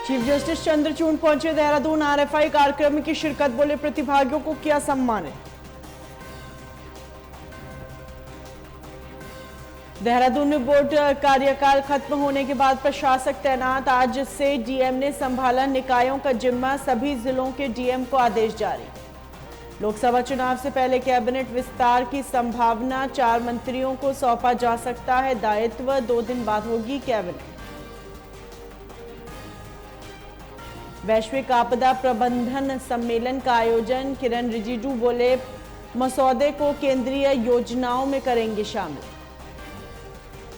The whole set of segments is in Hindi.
चीफ जस्टिस चंद्रचूड़ पहुंचे देहरादून। आरएफआई कार्यक्रम की शिरकत, बोले प्रतिभागियों को किया सम्मानित। देहरादून में बोर्ड कार्यकाल खत्म होने के बाद प्रशासक तैनात। आज से डीएम ने संभाला निकायों का जिम्मा, सभी जिलों के डीएम को आदेश जारी। लोकसभा चुनाव से पहले कैबिनेट विस्तार की संभावना, 4 मंत्रियों को सौंपा जा सकता है दायित्व। 2 दिन बाद होगी कैबिनेट। वैश्विक आपदा प्रबंधन सम्मेलन का आयोजन, किरण रिजिजू बोले मसौदे को केंद्रीय योजनाओं में करेंगे शामिल।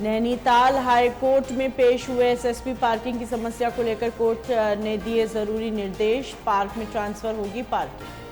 नैनीताल हाई कोर्ट में पेश हुए एसएसपी, पार्किंग की समस्या को लेकर कोर्ट ने दिए जरूरी निर्देश। पार्क में ट्रांसफर होगी पार्किंग।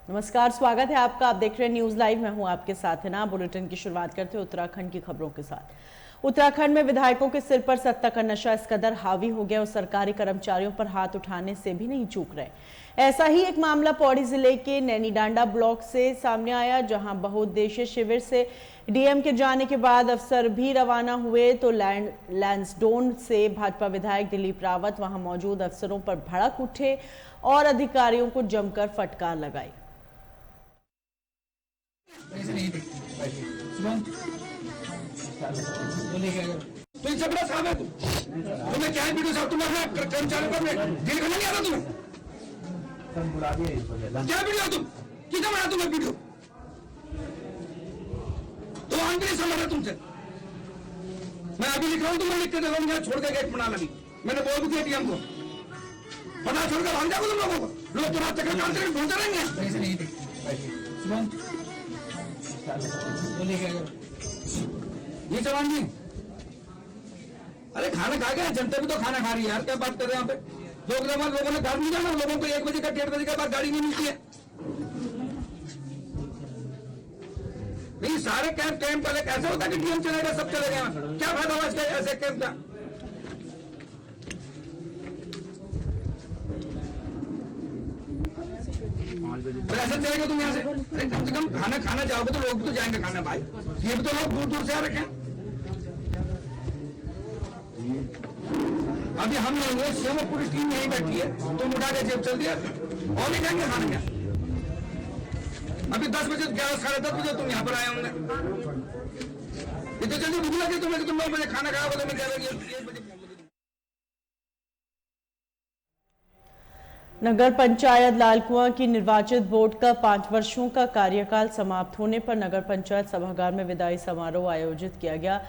नमस्कार, स्वागत है आपका। आप देख रहे हैं न्यूज लाइव। मैं हूं आपके साथ है ना। बुलेटिन की शुरुआत करते हैं उत्तराखंड की खबरों के साथ। उत्तराखंड में विधायकों के सिर पर सत्ता का नशा इस कदर हावी हो गया और सरकारी कर्मचारियों पर हाथ उठाने से भी नहीं चूक रहे। ऐसा ही एक मामला पौड़ी जिले के नैनीडांडा ब्लॉक से सामने आया, जहां बहुउद्देशीय शिविर से डीएम के जाने के बाद अफसर भी रवाना हुए तो लैंसडौन से भाजपा विधायक दिलीप रावत वहां मौजूद अफसरों पर भड़क उठे और अधिकारियों को जमकर फटकार लगाई। तो इनसे बड़ा साहब है तुम्हें क्या है वीडियो साहब, तुम अपना कर्मचारियों को डील करना नहीं आता तुम्हें? क्या वीडियो तुम कितना बना तुम्हें वीडियो तो आन भी नहीं समझ रहा तुमसे। मैं अभी लिख रहा हूँ, तुम्हें लिख के दे रहा हूँ, छोड़ के गेट बना लगी। मैंने बोल भी दिया डीएम को, पता छोड़कर भाग जाओ तुम लोगों को। लोग तुम्हारा चक्कर काम करके पहुंचा रहेंगे। ये जवान जी, अरे खाना खा गया, जनता भी तो खाना खा रही है यार। क्या बात कर रहे हैं यहाँ पे? लोगों ने घर नहीं जाना, लोगों को 1 बजे का 1:30 बजे के बाद गाड़ी नहीं मिलती है। नहीं, सारे कैंप पहले कैसे होता है कि डीएम चलेगा सब चलेगा? क्या फायदा हुआ इसका ऐसे कैंप का? ऐसे चलेगा तुम यहाँ से? अरे कम से कम खाना जाओगे तो लोग भी तो जाएंगे खाना भाई। ये भी तो लोग दूर दूर से आ रखे हैं। अभी हम लोग सीएम और पूरी टीम यहीं बैठी है, तुम उठा के जेब चल दिया और नहीं जाएंगे खाने क्या? अभी 10 बजे 11 साढ़े 10 बजे तुम यहाँ पर आए होंगे। ये तो जल्दी भूख लगी तुम्हें कि तुम 9 बजे खाना खाओगे तो मैं 1 बजे। नगर पंचायत लालकुआं की निर्वाचित बोर्ड का 5 वर्षों का कार्यकाल समाप्त होने पर नगर पंचायत सभागार में विदाई समारोह आयोजित किया गया,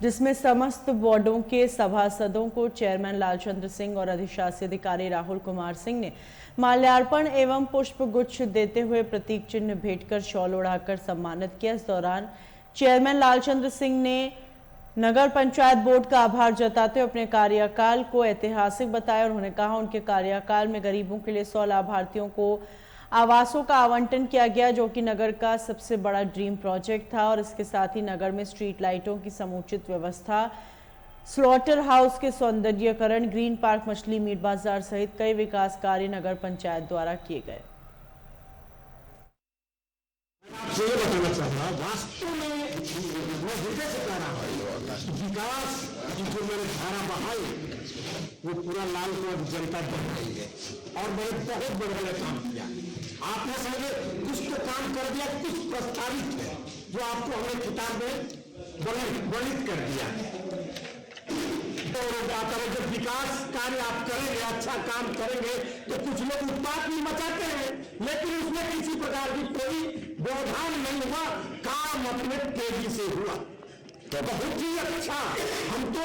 जिसमें समस्त वार्डों के सभासदों को चेयरमैन लालचंद्र सिंह और अधिशासी अधिकारी राहुल कुमार सिंह ने माल्यार्पण एवं पुष्प गुच्छ देते हुए प्रतीक चिन्ह भेंट कर शॉल उड़ाकर सम्मानित किया। इस दौरान चेयरमैन लालचंद्र सिंह ने नगर पंचायत बोर्ड का आभार जताते हुए अपने कार्यकाल को ऐतिहासिक बताया। उन्होंने कहा उनके कार्यकाल में गरीबों के लिए 100 लाभार्थियों को आवासों का आवंटन किया गया, जो कि नगर का सबसे बड़ा ड्रीम प्रोजेक्ट था। और इसके साथ ही नगर में स्ट्रीट लाइटों की समुचित व्यवस्था, स्लॉटर हाउस के सौंदर्यीकरण, ग्रीन पार्क, मछली मीट बाजार सहित कई विकास कार्य नगर पंचायत द्वारा किए गए। विकास की जो मैंने धारा बहाई वो पूरा लालकुआं की जनता बनाई है और मैंने बहुत बड़े काम किया। आपने समझे कुछ तो काम कर दिया, कुछ प्रस्तावित है जो आपको हमने किताब में वर्णित कर दिया। तो जब विकास कार्य आप करेंगे, अच्छा काम करेंगे तो कुछ लोग उत्पात भी मचाते हैं, लेकिन उसमें किसी प्रकार की कोई व्यवधान नहीं हुआ, काम अपने तेजी से हुआ। तो बहुत ही अच्छा, हम तो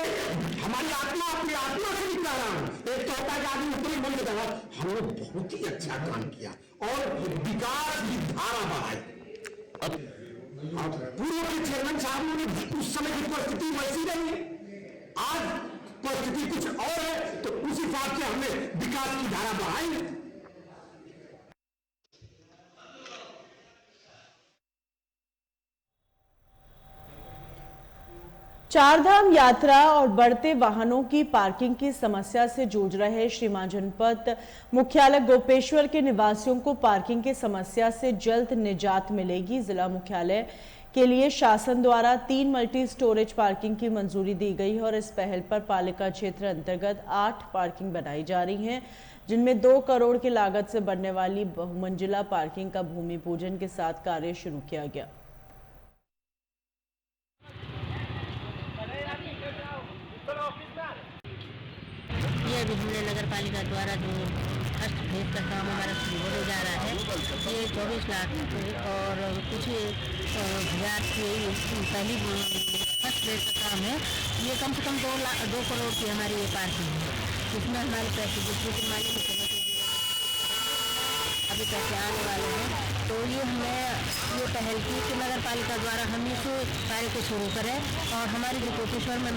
हमारी आत्मा अपनी आत्मा से भी कह रहा हूं। एक तो होता है कि आदमी ऊपरी मन में कहा हमने बहुत ही अच्छा काम किया और विकास की धारा बढ़ाई। पूर्व के चेयरमैन साहब ने उस समय की परिस्थिति वैसी रही, आज परिस्थिति कुछ और है, तो उस हिसाब से हमने विकास की धारा बढ़ाई। चारधाम यात्रा और बढ़ते वाहनों की पार्किंग की समस्या से जूझ रहे श्री मां जनपद मुख्यालय गोपेश्वर के निवासियों को पार्किंग की समस्या से जल्द निजात मिलेगी। जिला मुख्यालय के लिए शासन द्वारा 3 मल्टी स्टोरेज पार्किंग की मंजूरी दी गई है और इस पहल पर पालिका क्षेत्र अंतर्गत 8 पार्किंग बनाई जा रही हैं, जिनमें 2 करोड़ की लागत से बनने वाली बहुमंजिला पार्किंग का भूमि पूजन के साथ कार्य शुरू किया गया। ये अभी हमने नगर पालिका द्वारा जो फर्स्ट फेज का काम हमारा शुरू होने जा रहा है, ये 24 लाख और कुछ हजार की पहली फर्स्ट फेज का काम है। ये कम से कम 2 करोड़ की हमारी ये पार्किंग है, जिसमें हमारे पैसे जिसमें मालिक अभी पैसे आने वाले हैं। तो ये हमने ये पहल की कि नगर पालिका द्वारा हम इस कार्य को शुरू करें। और हमारी जो गोपेश्वर में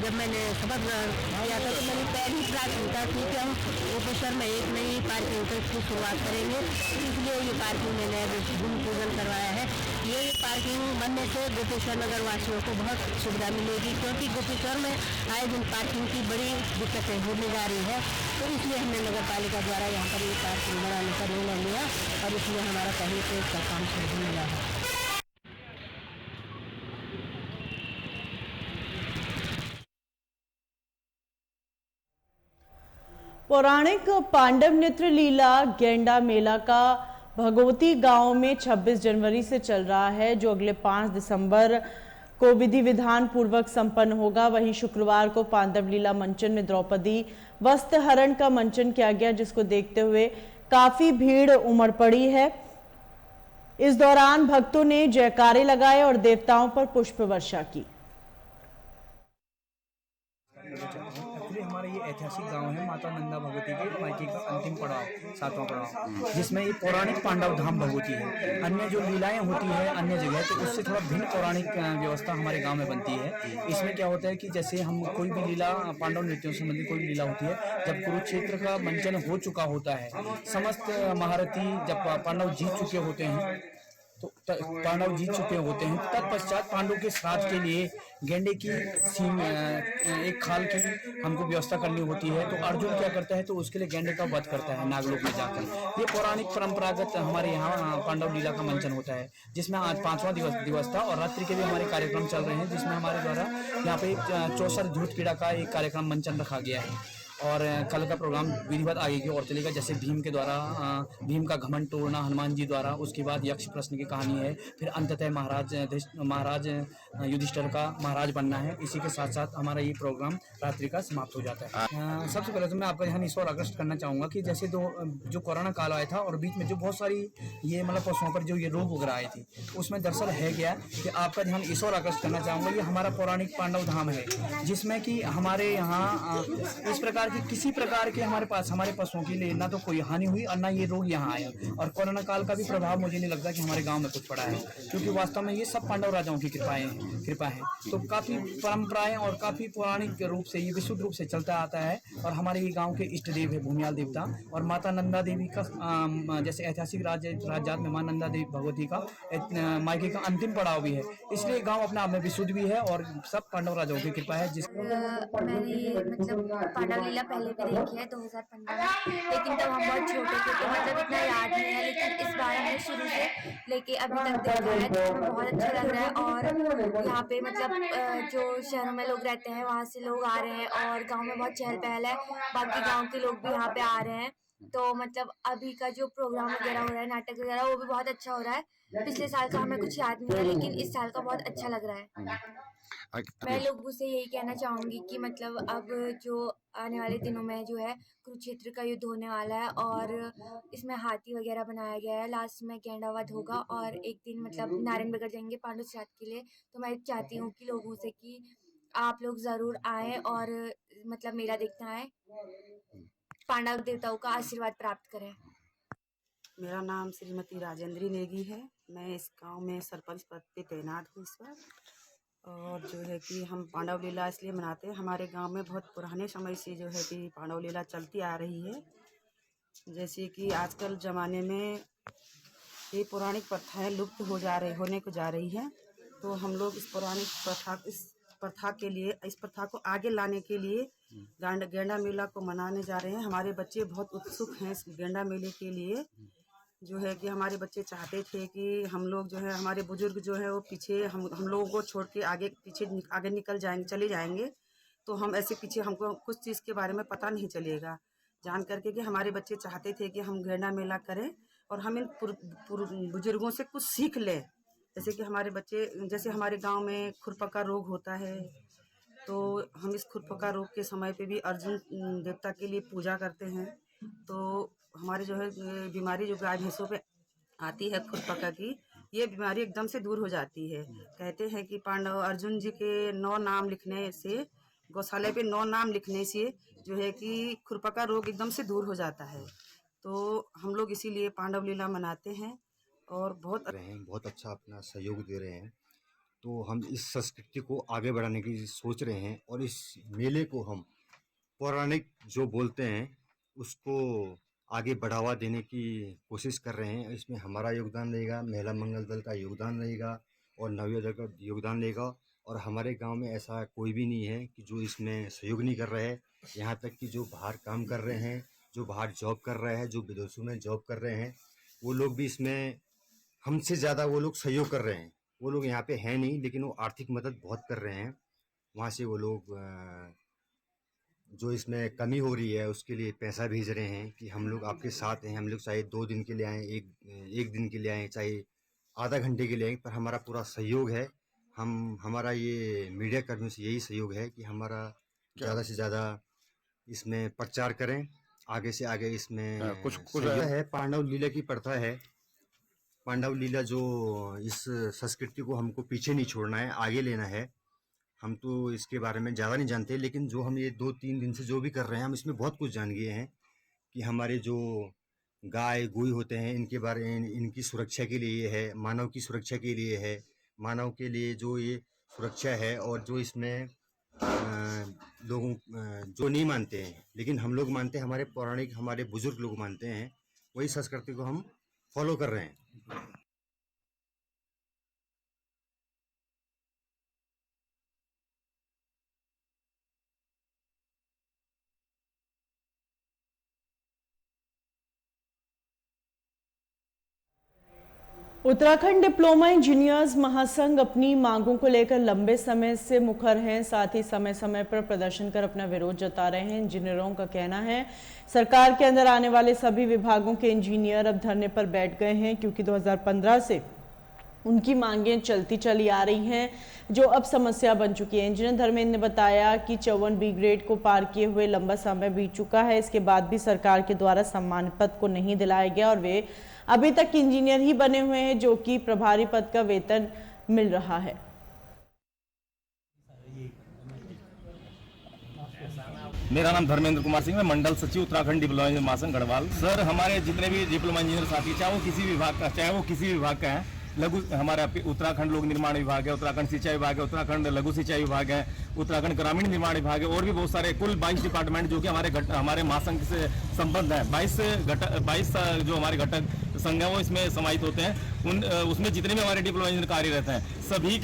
जब मैंने शपथ किया था तो मेरी पहली प्राथमिकता थी कि हम गोपेश्वर में एक नई पार्किंग की शुरुआत करेंगे, इसलिए ये पार्किंग मैंने भूमि पूजन करवाया है। ये पार्किंग बनने से गोपेश्वर नगर वासियों को बहुत सुविधा मिलेगी, क्योंकि गोपेश्वर में आए दिन पार्किंग की बड़ी दिक्कतें होने जा रही है। तो इसलिए हमने नगर पालिका द्वारा यहाँ पर ये पार्किंग बनाने का निर्णय लिया और इसलिए हमारा पहले से इसका काम शुरू होने लगा है। पौराणिक पांडव नृत्य लीला गेंडा मेला का भगवती गांव में 26 जनवरी से चल रहा है, जो अगले 5 दिसंबर को विधि विधान पूर्वक संपन्न होगा। वहीं शुक्रवार को पांडव लीला मंचन में द्रौपदी वस्त्र हरण का मंचन किया गया, जिसको देखते हुए काफी भीड़ उमड़ पड़ी है। इस दौरान भक्तों ने जयकारे लगाए और देवताओं पर पुष्प वर्षा की। हमारा ये ऐतिहासिक गांव है माता नंदा भगवती के मायके का अंतिम पड़ाव, 7वां पड़ाव, जिसमें ये पौराणिक पांडव धाम भगवती है। अन्य जो लीलाएं होती है अन्य जगह, तो उससे थोड़ा भिन्न पौराणिक व्यवस्था हमारे गांव में बनती है। इसमें क्या होता है कि जैसे हम कोई भी लीला पांडव नृत्यों से संबंधित कोई लीला होती है, जब कुरुक्षेत्र का मंचन हो चुका होता है, समस्त महारथी जब पांडव जीत चुके होते हैं, तो पांडव जीत चुके होते हैं, तत्पश्चात पांडव के श्राद्ध के लिए गेंडे की सींग एक खाल की हमको व्यवस्था करनी होती है। तो अर्जुन क्या करता है, तो उसके लिए गेंडे का वध करता है नागलोक में जाकर। ये पौराणिक परंपरागत हमारे यहाँ पांडव लीला का मंचन होता है, जिसमें आज 5वां दिवस था और रात्रि के भी हमारे कार्यक्रम चल रहे हैं, जिसमें हमारे द्वारा यहाँ पे 64 धूत क्रीड़ा का एक कार्यक्रम मंचन रखा गया है। और कल का प्रोग्राम विधिवत आगे की ओर चलेगा, जैसे भीम के द्वारा भीम का घमंड तोड़ना हनुमान जी द्वारा, उसके बाद यक्ष प्रश्न की कहानी है, फिर अंततः महाराज युधिष्ठिर का महाराज बनना है। इसी के साथ साथ हमारा ये प्रोग्राम रात्रि का समाप्त हो जाता है। सबसे पहले तो मैं आपका ध्यान इस ओर आकर्षित करना चाहूँगा कि जैसे जो कोरोना काल आया था और बीच में जो बहुत सारी ये मतलब पशुओं पर जो ये रोग वगैरह आई थी, उसमें दरअसल है क्या कि आपका ध्यान इस ओर आकर्षित करना चाहूँगा, ये हमारा पौराणिक पांडव धाम है, जिसमें कि हमारे यहाँ इस प्रकार की किसी प्रकार के हमारे पशुओं की लिए ना तो कोई हानि हुई और ना ये रोग यहाँ आया। और कोरोना काल का भी प्रभाव मुझे नहीं लगता कि हमारे गांव में कुछ पड़ा है, क्योंकि वास्तव में ये सब पांडव राजाओं की कृपा है। तो काफी परंपराएं और काफी पौराणिक रूप से ये विशुद्ध रूप से चलता आता है। और हमारे ये गांव के इष्ट देव है भूमियाल देवता और माता नंदा देवी का जैसे ऐतिहासिक राज्यात में मां नंदा देवी भगवती का मायके का अंतिम पड़ाव भी है, इसलिए गाँव अपने आप में विशुद्ध भी है और सब पांडव राजाओं की कृपा है। पांडव लीला पहले भी देखी है 2015 में, लेकिन तब हम बहुत छोटे थे तो मतलब इतना याद नहीं है, लेकिन इस बार हमने शुरू से लेके अभी तक देखा है तो हमें बहुत अच्छा लग रहा है। और यहाँ पे मतलब जो शहरों में लोग रहते हैं वहाँ से लोग आ रहे हैं और गांव में बहुत चहल पहल है, बाकी गांव के लोग भी यहाँ पे आ रहे हैं। तो मतलब अभी का जो प्रोग्राम वगैरह हो रहा है, नाटक वगैरह, वो भी बहुत अच्छा हो रहा है। पिछले साल का हमें कुछ याद नहीं है, लेकिन इस साल का बहुत अच्छा लग रहा है। मैं लोगों से यही कहना चाहूंगी कि मतलब अब जो आने वाले दिनों में जो है कुरुक्षेत्र का युद्ध होने वाला है और इसमें हाथी वगैरह बनाया गया है, लास्ट में गेंडावध होगा और एक दिन मतलब नारायण बिगड़ जाएंगे पांडु श्राद्ध के लिए। तो मैं चाहती हूँ कि लोगों से कि आप लोग जरूर आए और मतलब मेला देखना आए, पांडव देवताओं का आशीर्वाद प्राप्त करें। मेरा नाम श्रीमती राजेंद्री नेगी है। मैं इस गांव में सरपंच पद पे तैनात हूँ इस बार। और जो है कि हम पांडव लीला इसलिए मनाते हैं, हमारे गांव में बहुत पुराने समय से जो है कि पांडव लीला चलती आ रही है। जैसे कि आजकल ज़माने में ये पौराणिक प्रथाएं लुप्त होने को जा रही हैं, तो हम लोग इस प्रथा के लिए, इस प्रथा को आगे लाने के लिए गेंडा मेला को मनाने जा रहे हैं। हमारे बच्चे बहुत उत्सुक हैं इस गेंडा मेले के लिए। जो है कि हमारे बच्चे चाहते थे कि हम लोग जो है, हमारे बुजुर्ग जो है वो पीछे हम लोगों को छोड़ के आगे निकल जाएंगे, चले जाएंगे, तो हम ऐसे पीछे, हमको कुछ चीज़ के बारे में पता नहीं चलेगा। जान करके कि हमारे बच्चे चाहते थे कि हम गेंडा मेला करें और हम इन बुजुर्गों से कुछ सीख लें। जैसे कि हमारे बच्चे, जैसे हमारे गांव में खुरपका रोग होता है, तो हम इस खुरपका रोग के समय पे भी अर्जुन देवता के लिए पूजा करते हैं। तो हमारे जो है बीमारी जो गाय भैंसों पे आती है खुरपका की, ये बीमारी एकदम से दूर हो जाती है। कहते हैं कि पांडव अर्जुन जी के 9 नाम लिखने से, गौशाले पे 9 नाम लिखने से जो है कि खुरपका रोग एकदम से दूर हो जाता है। तो हम लोग इसीलिए पांडव लीला मनाते हैं और बहुत अच्छा अपना सहयोग दे रहे हैं। तो हम इस संस्कृति को आगे बढ़ाने की सोच रहे हैं और इस मेले को हम पौराणिक जो बोलते हैं उसको आगे बढ़ावा देने की कोशिश कर रहे हैं। इसमें हमारा योगदान रहेगा, महिला मंगल दल का योगदान रहेगा और नवोदय का योगदान रहेगा। और हमारे गांव में ऐसा कोई भी नहीं है कि जो इसमें सहयोग नहीं कर रहा है। यहाँ तक कि जो बाहर काम कर रहे हैं, जो बाहर जॉब कर रहे हैं, जो विदेशों में जॉब कर रहे हैं, वो लोग भी इसमें हमसे ज़्यादा वो लोग सहयोग कर रहे हैं। वो लोग यहाँ पे हैं नहीं, लेकिन वो आर्थिक मदद बहुत कर रहे हैं। वहाँ से वो लोग जो इसमें कमी हो रही है उसके लिए पैसा भेज रहे हैं कि हम लोग आपके साथ हैं। हम लोग चाहे 2 दिन के लिए आएँ, एक दिन के लिए आएँ, चाहे आधा घंटे के लिए आएँ, पर हमारा पूरा सहयोग है। हमारा ये मीडिया कर्मियों से यही सहयोग है कि हमारा ज़्यादा से ज़्यादा इसमें प्रचार करें, आगे से आगे इसमें कुछ है। पांडव लीला की प्रथा है। पांडव लीला जो इस संस्कृति को हमको पीछे नहीं छोड़ना है, आगे लेना है। हम तो इसके बारे में ज़्यादा नहीं जानते, लेकिन जो हम ये 2-3 दिन से जो भी कर रहे हैं, हम इसमें बहुत कुछ जान गए हैं कि हमारे जो गाय गुई होते हैं इनके बारे में, इनकी सुरक्षा के लिए है, मानव की सुरक्षा के लिए है, मानव के लिए जो ये सुरक्षा है। और जो इसमें लोगों जो नहीं मानते हैं, लेकिन हम लोग मानते हैं, हमारे पौराणिक हमारे बुजुर्ग लोग मानते हैं, वही संस्कृति को हम फॉलो कर रहे हैं। उत्तराखंड डिप्लोमा इंजीनियर्स महासंघ अपनी मांगों को लेकर लंबे समय से मुखर हैं। साथ ही समय समय पर प्रदर्शन कर अपना विरोध जता रहे हैं। इंजीनियरों का कहना है सरकार के अंदर आने वाले सभी विभागों के इंजीनियर अब धरने पर बैठ गए हैं, क्योंकि 2015 से उनकी मांगें चलती चली आ रही हैं, जो अब समस्या बन चुकी है। इंजीनियर धर्मेंद्र ने बताया कि 54 बी ग्रेड को पार किए हुए लंबा समय बीत चुका है। इसके बाद भी सरकार के द्वारा सम्मान पद को नहीं दिलाया गया और वे अभी तक इंजीनियर ही बने हुए हैं, जो कि प्रभारी पद का वेतन मिल रहा है। मेरा नाम धर्मेंद्र कुमार सिंह, मैं मंडल सचिव उत्तराखंड डिप्लोमा इंजीनियर महासंघ गढ़वाल। सर, हमारे जितने भी डिप्लोमा इंजीनियर साथी, चाहे वो किसी विभाग का है, लघु हमारा उत्तराखंड लोक निर्माण विभाग है, उत्तराखंड सिंचाई विभाग है, उत्तराखंड लघु सिंचाई विभाग है, उत्तराखंड ग्रामीण निर्माण विभाग है, और भी बहुत सारे, कुल 22 डिपार्टमेंट जो कि हमारे महासंघ से संबद्ध है। 22 जो हमारे घटक संघ है वो इसमें समाहित होते हैं। उसमें जितने भी हमारे डिप्लोमा इंजीनियर कार्यरत हैं, सभी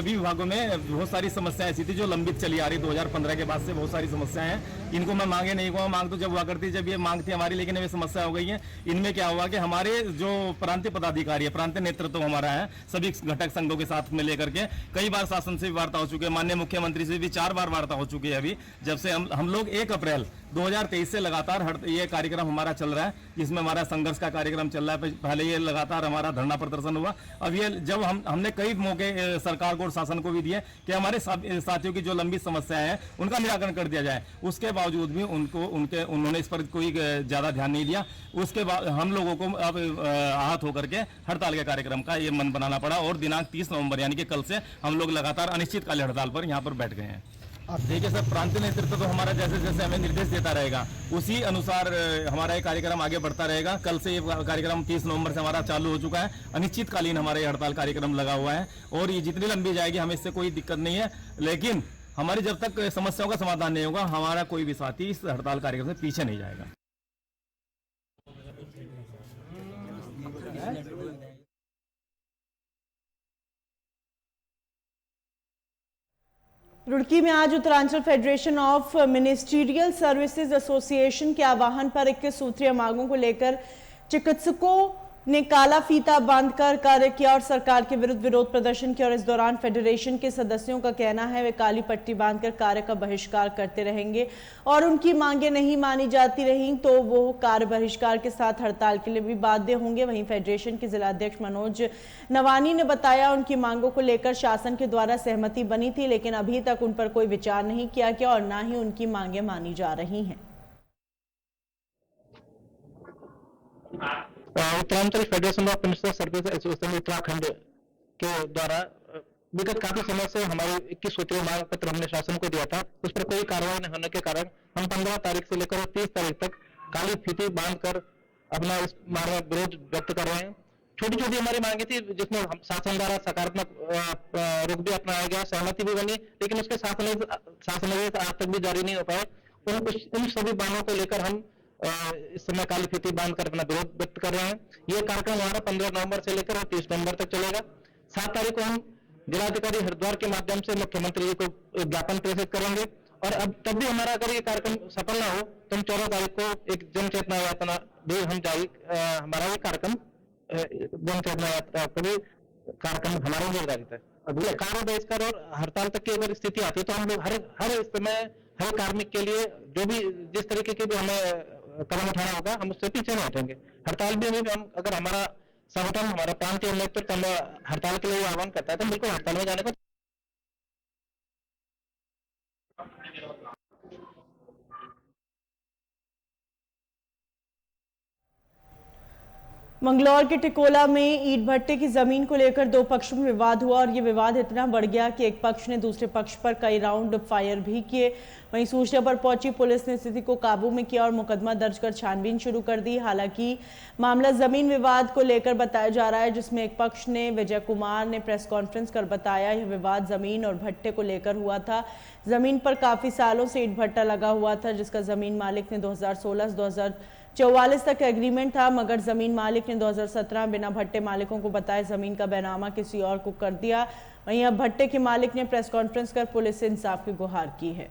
विभागों में बहुत सारी समस्याएं ऐसी थी जो लंबित चली आ रही। 2015 के बाद से बहुत सारी समस्याएं हैं। इनको मैं मांगे नहीं हुआ, मांग तो जब हुआ करती, जब ये मांग थी हमारी, लेकिन ये समस्या हो गई है। इनमें क्या हुआ कि हमारे जो प्रांतीय पदाधिकारी है, प्रांतीय नेतृत्व हमारा है, सभी घटक संघों के साथ में लेकर के कई बार शासन से भी वार्ता हो चुकी है, माननीय मुख्यमंत्री से भी 4 बार वार्ता हो चुकी है। अभी जब से हम लोग 1 अप्रैल 2023 से लगातार ये कार्यक्रम हमारा चल रहा है, जिसमें हमारा संघर्ष का कार्यक्रम चल रहा है। पहले ये लगातार हमारा धरना प्रदर्शन हुआ। अब ये जब हमने कई मौके सरकार को और शासन को भी दिए कि हमारे साथियों की जो लंबी समस्याएं हैं उनका निराकरण कर दिया जाए, उसके बावजूद भी उन्होंने इस पर कोई ज्यादा ध्यान नहीं दिया। उसके बाद हम लोगों को अब आहत होकर के हड़ताल के कार्यक्रम का ये मन बनाना पड़ा और दिनांक 30 नवंबर यानी कि कल से हम लोग लगातार अनिश्चितकालीन हड़ताल पर यहाँ पर बैठ गए हैं। देखिए सर, प्रांतीय नेतृत्व तो हमारा जैसे जैसे हमें निर्देश देता रहेगा उसी अनुसार हमारा ये कार्यक्रम आगे बढ़ता रहेगा। कल से ये कार्यक्रम 30 नवंबर से हमारा चालू हो चुका है। अनिश्चितकालीन हमारा ये हड़ताल कार्यक्रम लगा हुआ है और ये जितनी लंबी जाएगी हमें इससे कोई दिक्कत नहीं है, लेकिन हमारी जब तक समस्याओं का समाधान नहीं होगा, हमारा कोई भी साथी इस हड़ताल कार्यक्रम से पीछे नहीं जाएगा। रुड़की में आज Uttaranchal federation of ministerial services association के आह्वान पर 21 सूत्रीय मांगों को लेकर चिकित्सकों ने काला फीता बांधकर कार्य किया और सरकार के विरुद्ध विरोध प्रदर्शन किया। और इस दौरान फेडरेशन के सदस्यों का कहना है वे काली पट्टी बांधकर कार्य का बहिष्कार करते रहेंगे और उनकी मांगें नहीं मानी जाती रहीं तो वो कार्य बहिष्कार के साथ हड़ताल के लिए भी बाध्य होंगे। वहीं फेडरेशन के जिलाध्यक्ष मनोज नवानी ने बताया उनकी मांगों को लेकर शासन के द्वारा सहमति बनी थी, लेकिन अभी तक उन पर कोई विचार नहीं किया गया और न ही उनकी मांगें मानी जा रही हैं। Uttaranchal federation of ministerial service association Uttarakhand के द्वारा विगत काफी समय से हमारे 21 सूत्रीय मांग पत्र हमने शासन को दिया था, उस पर कोई कार्रवाई न होने के कारण हम 15 तारीख से लेकर 30 तारीख तक काली फीती बांधकर अपना इस मांग में विरोध व्यक्त कर रहे हैं। छोटी छोटी हमारी मांगे थी जिसमें शासन द्वारा सकारात्मक रुख भी अपनाया गया, सहमति भी बनी, लेकिन उसके शासन आज तक भी जारी नहीं हो पाए। उन सभी मांगों को लेकर हम इस समय काली फीती बांधकर अपना विरोध व्यक्त कर रहे हैं। ये कार्यक्रम हमारा 15 नवंबर से लेकर 30 नवंबर तक चलेगा। 7 तारीख को हम जिलाधिकारी हरिद्वार के माध्यम से मुख्यमंत्री जी को ज्ञापन प्रेषित करेंगे और अब तब भी हमारा अगर ये कार्यक्रम सफल ना हो तो हम 14 तारीख को एक जन चेतना यात्रा भी हम जारी हमारा ये कार्यक्रम जन चेतना यात्रा का भी कार्यक्रम हमारा निर्धारित है। अगले कार्य बहिष्कार और हड़ताल तक की अगर स्थिति आती है तो हम लोग हर समय हर कार्मिक के लिए जो भी जिस तरीके के भी हमें कदम उठाना होगा हम उससे पीछे नहीं हटेंगे। हड़ताल भी हम अगर हमारा संगठन हमारा प्रांतीय नेतृत्व हमें हड़ताल के लिए आह्वान करता है तो बिल्कुल हड़ताल में जाने को। मंगलौर के टिकोला में ईंट भट्टे की जमीन को लेकर दो पक्षों में विवाद हुआ और ये विवाद इतना बढ़ गया कि एक पक्ष ने दूसरे पक्ष पर कई राउंड फायर भी किए। वहीं सूचना पर पहुंची पुलिस ने स्थिति को काबू में किया और मुकदमा दर्ज कर छानबीन शुरू कर दी। हालांकि मामला जमीन विवाद को लेकर बताया जा रहा है, जिसमें एक पक्ष ने विजय कुमार ने प्रेस कॉन्फ्रेंस कर बताया यह विवाद जमीन और भट्टे को लेकर हुआ था। जमीन पर काफी सालों से ईंट भट्टा लगा हुआ था जिसका जमीन मालिक ने 2016 से 2044 तक एग्रीमेंट था, मगर जमीन मालिक ने 2017 बिना भट्टे मालिकों को बताए जमीन का बैनामा किसी और को कर दिया। वहीं अब भट्टे के मालिक ने प्रेस कॉन्फ्रेंस कर पुलिस से इंसाफ की गुहार की है।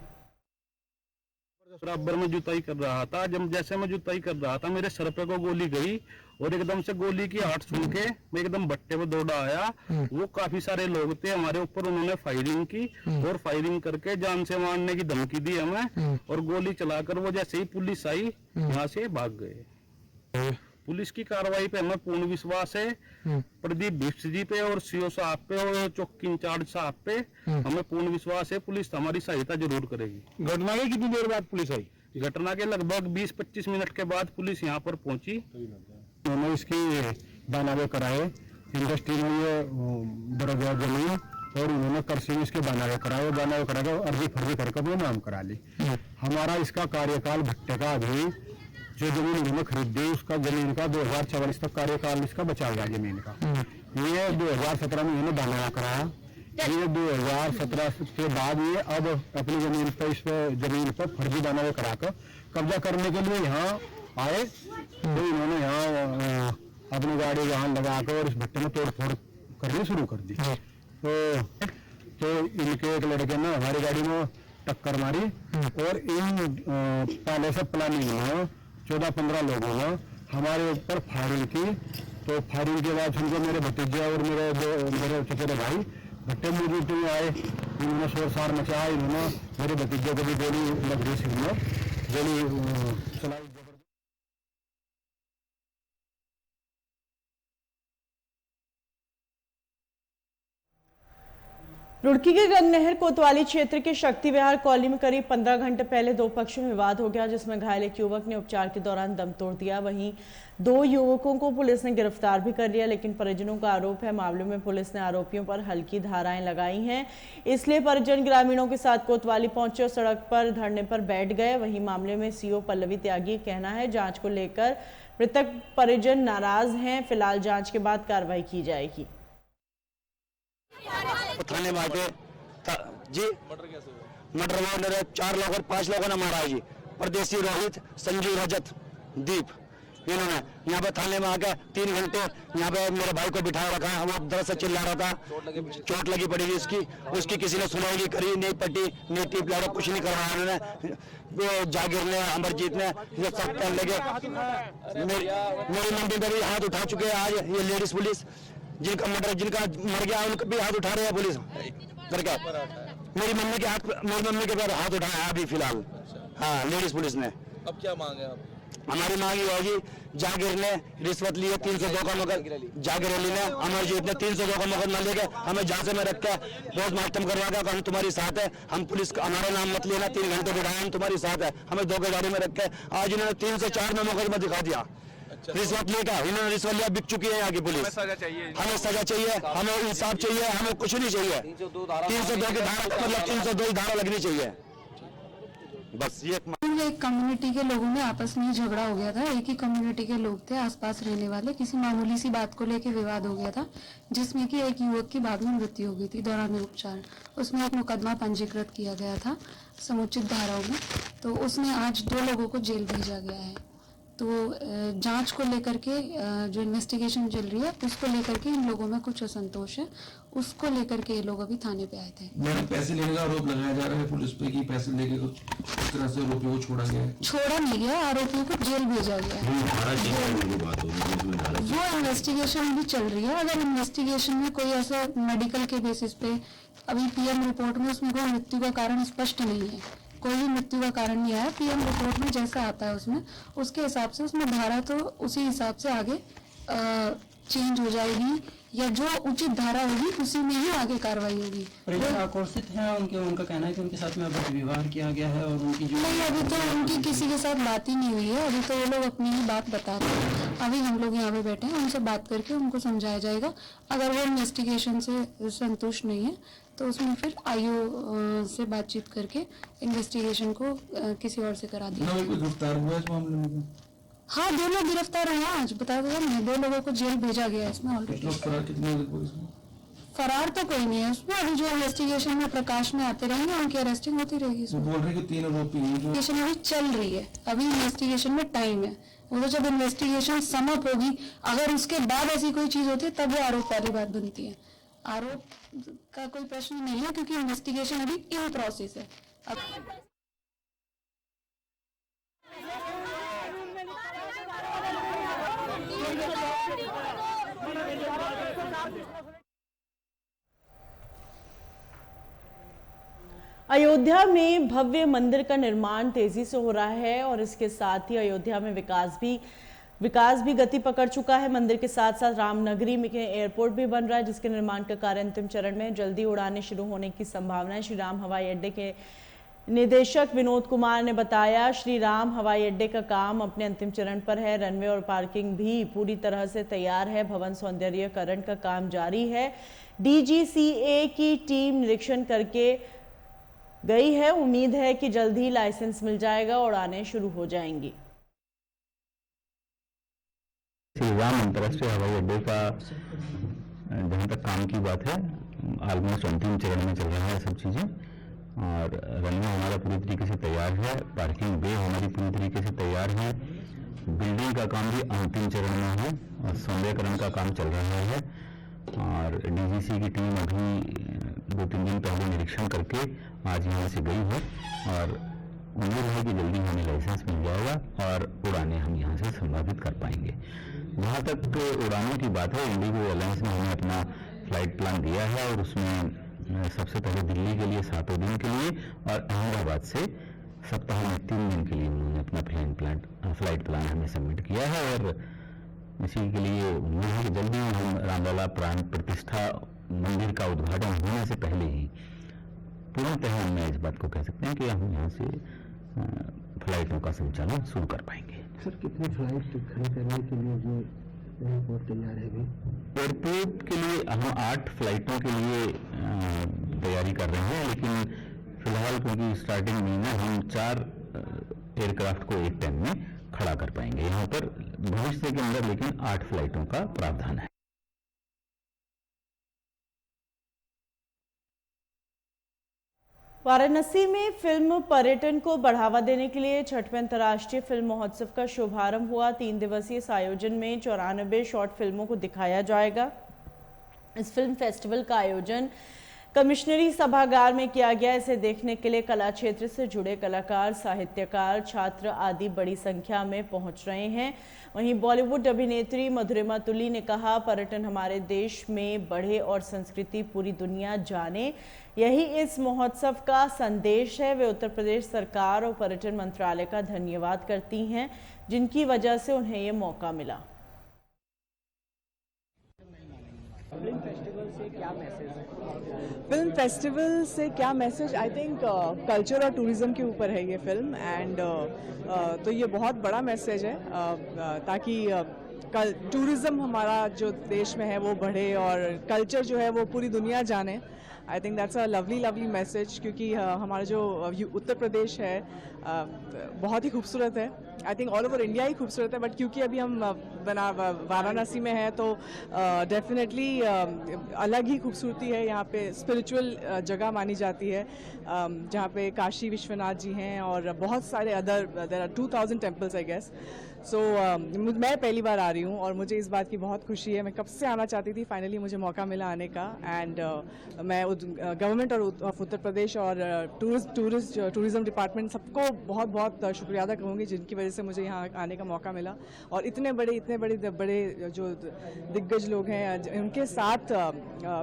बराबर में जुताई कर रहा था, जब जैसे मैं जुताई कर रहा था मेरे सर पे को गोली गई और एकदम से गोली की आहट सुन के मैं एकदम भट्टे पे दौड़ा आया। वो काफी सारे लोग थे हमारे ऊपर, उन्होंने फायरिंग की और फायरिंग करके जान से मारने की धमकी दी हमें और गोली चलाकर वो जैसे ही पुलिस आई यहाँ से भाग गए। पुलिस की कार्रवाई पे हमें पूर्ण विश्वास है, प्रदीप भिष्ट जी पे और सीओ साहब पे और चौकी इंचार्ज साहब पे हमें पूर्ण विश्वास है। पुलिस हमारी सहायता जरूर करेगी। घटना के कितनी देर बाद पुलिस आई? घटना के लगभग 20-25 मिनट के बाद पुलिस यहाँ पर पहुंची। उन्होंने इसकी बनावे कराए, इंडस्ट्री में ये बड़ा जमीन और उन्होंने कृषि में इसके बनावे कराए करा के अर्जी फर्जी करके अपने नाम करा ली। हमारा इसका कार्यकाल भट्टे का अभी जो जमीन उन्होंने खरीदी उसका जमीन का 2044 तक कार्यकाल इसका बचा गया जमीन का। ये 2017 में इन्होंने बनाया कराया, ये 2017 के बाद ये अब अपनी जमीन पर इस जमीन पर फर्जी बनावे कराकर कब्जा करने के लिए यहाँ आए। तो इन्होंने यहाँ अपनी गाड़ी यहाँ लगा कर और इस भट्टे में तोड़ फोड़ करनी शुरू कर दी। तो इनके एक लड़के ने हमारी गाड़ी में टक्कर मारी और इन पहले से प्लानिंग में 14-15 लोगों ने हमारे ऊपर फायरिंग की। तो फायरिंग के बाद उनको मेरे भतीजे और मेरे चचेरे भाई भट्टे मौजूद में आए, इन्होंने शोर शार मचाया, इन्होंने मेरे भतीजे को भी गोली लग गई, सिर में गोली चलाई। रुड़की के गंगनहर कोतवाली क्षेत्र के शक्ति विहार कॉलोनी में करीब 15 घंटे पहले दो पक्षों में विवाद हो गया, जिसमें घायल एक युवक ने उपचार के दौरान दम तोड़ दिया। वहीं 2 युवकों को पुलिस ने गिरफ्तार भी कर लिया, लेकिन परिजनों का आरोप है मामले में पुलिस ने आरोपियों पर हल्की धाराएं लगाई हैं। इसलिए परिजन ग्रामीणों के साथ कोतवाली पहुंचे और सड़क पर धरने पर बैठ गए। वहीं मामले में सीओ पल्लवी त्यागी कहना है जाँच को लेकर मृतक परिजन नाराज हैं, फिलहाल जाँच के बाद कार्रवाई की जाएगी। थाने बाटे जी मर्डर हुआ, 4 लोग और 5 लोगों ने मारा है जी। परदेसी रोहित, संजीव, रजत, दीप, इन्होंने यहाँ पे थाने में आकर 3 घंटे यहाँ पे मेरे भाई को बिठा रखा है। वो दर्द से चिल्ला रहा था, चोट लगी पड़ी थी उसकी किसी ने सुनवाई नहीं करी, नहीं पट्टी नहीं टीप लाड़ा, कुछ नहीं करवाया उन्होंने। वो जागीर ने, अमरजीत ने ये सब कर लेके मेरी मंडी में भी हाथ उठा चुके हैं। आज ये लेडीज पुलिस जिनका मर गया उनका भी हाथ उठा रहे हैं पुलिस करके। मेरी मम्मी के पैर हाथ उठाया अभी फिलहाल। हाँ, लेडीज पुलिस ने। अब क्या मांगे आप? हमारी मांग ये होगी, जागीर ने रिश्वत ली है 302 का मुकदमा, जागीर अली ने, अमरजीत ने 302 का मुकदमा लेके हमें झांसे में रख के पोस्टमार्टम करवा के हम तुम्हारी साथ है, हम पुलिस हमारा नाम मत लेना, 3 घंटे बिठाए हम तुम्हारी साथ है, हमें धोखेधारी में रख के आज इन्होंने 304 में मुकदमा दिखा दिया। रिश्वत लेकर इन्होंने रिश्वत लिया, बिक चुकी है यहाँ की पुलिस। हमें सजा चाहिए, हमें इंसाफ चाहिए, हमें कुछ नहीं चाहिए। 302 की धारा मतलब 302 धारा लगनी चाहिए बस। ये एक कम्युनिटी के लोगों में आपस में झगड़ा हो गया था। एक ही कम्युनिटी के लोग थे आसपास रहने वाले, किसी मामूली सी बात को लेकर विवाद हो गया था, जिसमें कि एक युवक की बाद में मृत्यु हो गई थी दौरान उपचार। उसमें एक मुकदमा पंजीकृत किया गया था समुचित धाराओं में, तो उसमें आज 2 लोगों को जेल भेजा गया है। तो जांच को लेकर के जो इन्वेस्टिगेशन चल रही है उसको लेकर के इन लोगों में कुछ असंतोष है, उसको लेकर के ये लोग अभी थाने पे आए थे। मैडम, पैसे लेने का आरोप लगाया जा रहा है पुलिस पे कि पैसे लेके कुछ इस तरह से आरोपियों को छोड़ा गया है। छोड़ा नहीं गया, आरोपियों को जेल भेजा गया है। वो इन्वेस्टिगेशन भी चल रही है। अगर इन्वेस्टिगेशन में कोई ऐसा मेडिकल के बेसिस पे अभी पीएम रिपोर्ट में उसमें कोई मृत्यु का कारण स्पष्ट नहीं है, कोई भी मृत्यु का कारण नहीं आया। पीएम रिपोर्ट में जैसा आता है उसमें उसके हिसाब से उसमें धारा तो उसी हिसाब से आगे चेंज हो जाएगी, या जो उचित धारा होगी उसी में ही आगे कार्रवाई होगी। आक्रोशित हैं उनका कहना है कि उनके साथ में अवैध व्यवहार किया गया है और उनकी जो नहीं, अभी तो उनकी किसी के साथ बात ही नहीं हुई है। अभी तो ये लोग अपनी ही बात बता रहे हैं। अभी हम लोग यहाँ पे बैठे हैं, उनसे बात करके उनको समझाया जाएगा। अगर वो इन्वेस्टिगेशन से संतुष्ट नहीं है तो उसमें फिर आईओ से बातचीत करके इन्वेस्टिगेशन को किसी और से करा दिया। गिरफ्तार हुआ इस मामले में? हाँ, 2 लोग गिरफ्तार हुए आज, बता दो 2 लोगों को जेल भेजा गया है इसमें ऑलरेडी। फरार तो कोई नहीं है उसमें, अभी जो इन्वेस्टिगेशन में प्रकाश में आते रहेंगे उनकी अरेस्टिंग होती रहेगी। बोल रहे कि 3 आरोपी इन्वेस्टिगेशन अभी चल रही है, अभी इन्वेस्टिगेशन में टाइम है। वो तो जब इन्वेस्टिगेशन समाप्त होगी, अगर उसके बाद ऐसी कोई चीज होती है तब वो आरोप वाली बात बनती है। आरोप का कोई प्रश्न नहीं है क्योंकि इन्वेस्टिगेशन अभी इन प्रोसेस है। अयोध्या में भव्य मंदिर का निर्माण तेजी से हो रहा है और इसके साथ ही अयोध्या में विकास भी गति पकड़ चुका है। मंदिर के साथ साथ रामनगरी में एयरपोर्ट भी बन रहा है, जिसके निर्माण का कार्य अंतिम चरण में, जल्दी उड़ानें शुरू होने की संभावना है। श्री राम हवाई अड्डे के निदेशक विनोद कुमार ने बताया, श्री राम हवाई अड्डे का काम अपने अंतिम चरण पर है। रनवे और पार्किंग भी पूरी तरह से तैयार है। भवन सौंदर्यीकरण का काम जारी है। डीजीसीए की टीम निरीक्षण करके गई है। उम्मीद है कि जल्द ही लाइसेंस मिल जाएगा और उड़ानें शुरू हो जाएंगी। श्री राम अंतर्राष्ट्रीय हवाई अड्डे का जहाँ तक काम की बात है ऑलमोस्ट अंतिम चरण में चल रहा है सब चीज़ें, और रनवे हमारा पूरी तरीके से तैयार है, पार्किंग बे हमारी पूरी तरीके से तैयार है, बिल्डिंग का काम भी अंतिम चरण में है और सौंदर्यीकरण का काम चल रहा है। और डीजीसी की टीम अभी 2-3 दिन पहले निरीक्षण करके आज यहाँ से गई है और उम्मीद है कि जल्दी हमें लाइसेंस मिल जाएगा और उड़ानें हम यहाँ से संभावित कर पाएंगे। जहाँ तक उड़ानों की बात है, इंडिगो एयरलाइंस ने हमें अपना फ्लाइट प्लान दिया है और उसमें सबसे पहले दिल्ली के लिए 7 दिन के लिए और अहमदाबाद से सप्ताह में 3 दिन के लिए उन्होंने अपना फ्लाइट प्लान हमें सबमिट किया है। और इसी के लिए उम्मीद है कि जल्दी हम रामलला प्राण प्रतिष्ठा मंदिर का उद्घाटन होने से पहले ही पूर्णतः हम इस बात को कह सकते हैं कि हम यहाँ से फ्लाइटों का संचालन शुरू कर पाएंगे। सर, कितनी फ्लाइट खड़ी करने के लिए जो एयरपोर्ट तैयार है? एयरपोर्ट के लिए हम 8 फ्लाइटों के लिए तैयारी कर रहे हैं, लेकिन फिलहाल क्योंकि स्टार्टिंग में ना हम 4 एयरक्राफ्ट को एक टाइम में खड़ा कर पाएंगे यहाँ पर भविष्य के अंदर, लेकिन 8 फ्लाइटों का प्रावधान है। वाराणसी में फिल्म पर्यटन को बढ़ावा देने के लिए छठवें अंतर्राष्ट्रीय फिल्म महोत्सव का शुभारंभ हुआ। 3 दिवसीय इस आयोजन में 94 शॉर्ट फिल्मों को दिखाया जाएगा। इस फिल्म फेस्टिवल का आयोजन कमिश्नरी सभागार में किया गया। इसे देखने के लिए कला क्षेत्र से जुड़े कलाकार, साहित्यकार, छात्र आदि बड़ी संख्या में पहुंच रहे हैं। वहीं बॉलीवुड अभिनेत्री मधुरिमा तुली ने कहा, पर्यटन हमारे देश में बढ़े और संस्कृति पूरी दुनिया जाने, यही इस महोत्सव का संदेश है। वे उत्तर प्रदेश सरकार और पर्यटन मंत्रालय का धन्यवाद करती हैं, जिनकी वजह से उन्हें ये मौका मिला। फिल्म फेस्टिवल से क्या मैसेज है? फिल्म फेस्टिवल से क्या मैसेज, आई थिंक कल्चर और टूरिज़्म के ऊपर है ये फिल्म एंड तो ये बहुत बड़ा मैसेज है ताकि टूरिज़्म हमारा जो देश में है वो बढ़े और कल्चर जो है वो पूरी दुनिया जाने। I think that's a lovely message, क्योंकि हमारा जो उत्तर प्रदेश है बहुत ही खूबसूरत है। I think all over India ही खूबसूरत है, बट क्योंकि अभी हम वाराणसी में हैं तो डेफिनेटली अलग ही खूबसूरती है। यहाँ पे स्पिरिचुअल जगह मानी जाती है, जहाँ पे काशी विश्वनाथ जी हैं और बहुत सारे other there are 2000 temples I guess. So मैं पहली बार आ रही हूँ और मुझे इस बात की बहुत खुशी है। मैं कब से आना चाहती थी, फाइनली मुझे मौका मिला आने का एंड मैं गवर्नमेंट ऑफ उत्तर प्रदेश और टूरिज़्म डिपार्टमेंट सबको बहुत बहुत शुक्रिया अदा करूँगी, जिनकी वजह से मुझे यहाँ आने का मौका मिला। और इतने बड़े जो दिग्गज लोग हैं उनके साथ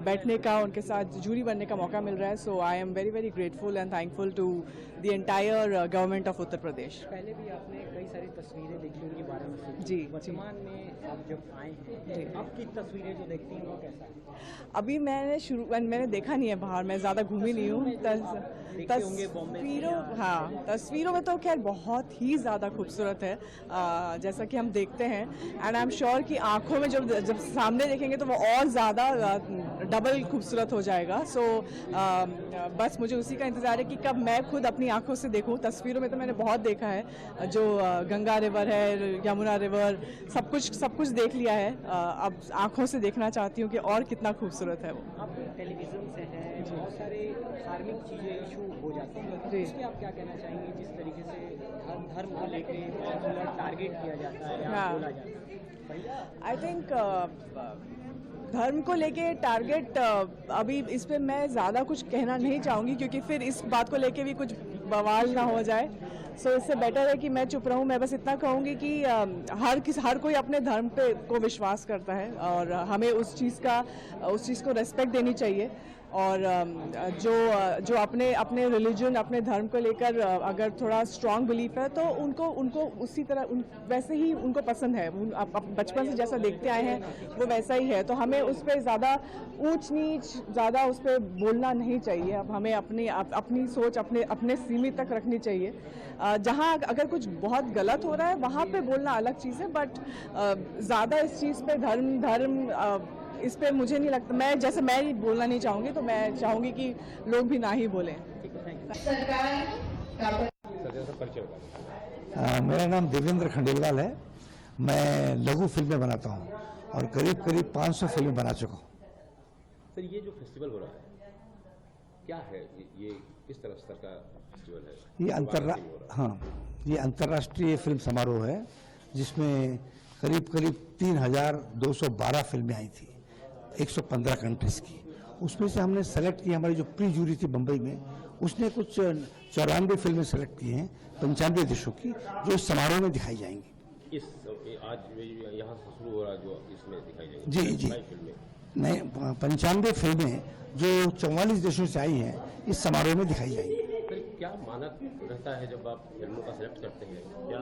बैठने का, उनके साथ जूरी बनने का मौका मिल रहा है। So I am very grateful and thankful to the entire government of Uttar Pradesh. पहले भी आपने कई सारी तस्वीरें देखी होंगी वाराणसी जी। वर्तमान में आप जब आए हैं, अब की तस्वीरें जो देखती हैं वो कैसा है? अभी मैंने देखा नहीं है बाहर, मैं ज़्यादा घूमी नहीं हूँ। तस्वीरों में तो खैर बहुत ही ज़्यादा खूबसूरत है, जैसा कि हम देखते हैं एंड आई एम श्योर कि आँखों में जब सामने देखेंगे तो वो और ज़्यादा डबल खूबसूरत हो जाएगा। सो बस मुझे उसी का इंतज़ार है कि कब मैं खुद अपनी आँखों से देखूँ। तस्वीरों में तो मैंने बहुत देखा है, जो गंगा रिवर है, यमुना रिवर, सब कुछ देख लिया है। अब आँखों से देखना चाहती हूँ कि और कितना खूबसूरत है वो। आप टेलीविज़न से हैं, बहुत सारे धार्मिक चीज़ें इशू हो जाते हैं, इसमें आप क्या कहना चाहेंगे? जिस तरीके से धर्म को लेकर टारगेट किया जाता है या बोला जाता है, आई थिंक धर्म को लेके टारगेट अभी इस पे मैं ज़्यादा कुछ कहना नहीं चाहूँगी, क्योंकि फिर इस बात को लेके भी कुछ बवाल ना हो जाए। सो इससे बेटर है कि मैं चुप रहूँ। मैं बस इतना कहूँगी कि हर कोई अपने धर्म पे को विश्वास करता है और हमें उस चीज़ को रेस्पेक्ट देनी चाहिए। और जो अपने रिलीजन, अपने धर्म को लेकर अगर थोड़ा स्ट्रॉन्ग बिलीफ है तो उनको उसी तरह वैसे ही उनको पसंद है। बचपन से जैसा देखते आए हैं वो वैसा ही है, तो हमें उस पर ज़्यादा ऊंच नीच ज़्यादा उस पर बोलना नहीं चाहिए। अब हमें अपनी सोच अपने सीमित तक रखनी चाहिए। जहाँ अगर कुछ बहुत गलत हो रहा है वहाँ पे बोलना अलग चीज़ है, बट ज़्यादा इस चीज़ पे धर्म इस पे मुझे नहीं लगता, मैं बोलना नहीं चाहूँगी, तो मैं चाहूँगी कि लोग भी ना ही बोलें। मेरा नाम देवेंद्र खंडेलवाल है। मैं लघु फिल्में बनाता हूँ और करीब 500 फिल्में बना चुका हूँ। सर, ये जो फेस्टिवल हो रहा है क्या है? ये किस तरह स्तर का फेस्टिवल है? ये अंतर्राष्ट्रीय फिल्म समारोह है, जिसमें करीब 3212 फिल्में आई थी 115 कंट्रीज की। उसमें से हमने सेलेक्ट की, हमारी जो प्री जूरी थी बम्बई में, उसने कुछ 94 फिल्में सेलेक्ट की हैं 95 देशों की, जो इस समारोह में दिखाई जाएंगी। आज यहाँ से शुरू हो रहा जो इसमें दिखाई जाएगी जी नहीं, 95 फिल्में जो 44 देशों से आई हैं इस समारोह में दिखाई जाएंगी। तो क्या मानक रहता है जब आप फिल्मों का सेलेक्ट करते हैं? क्या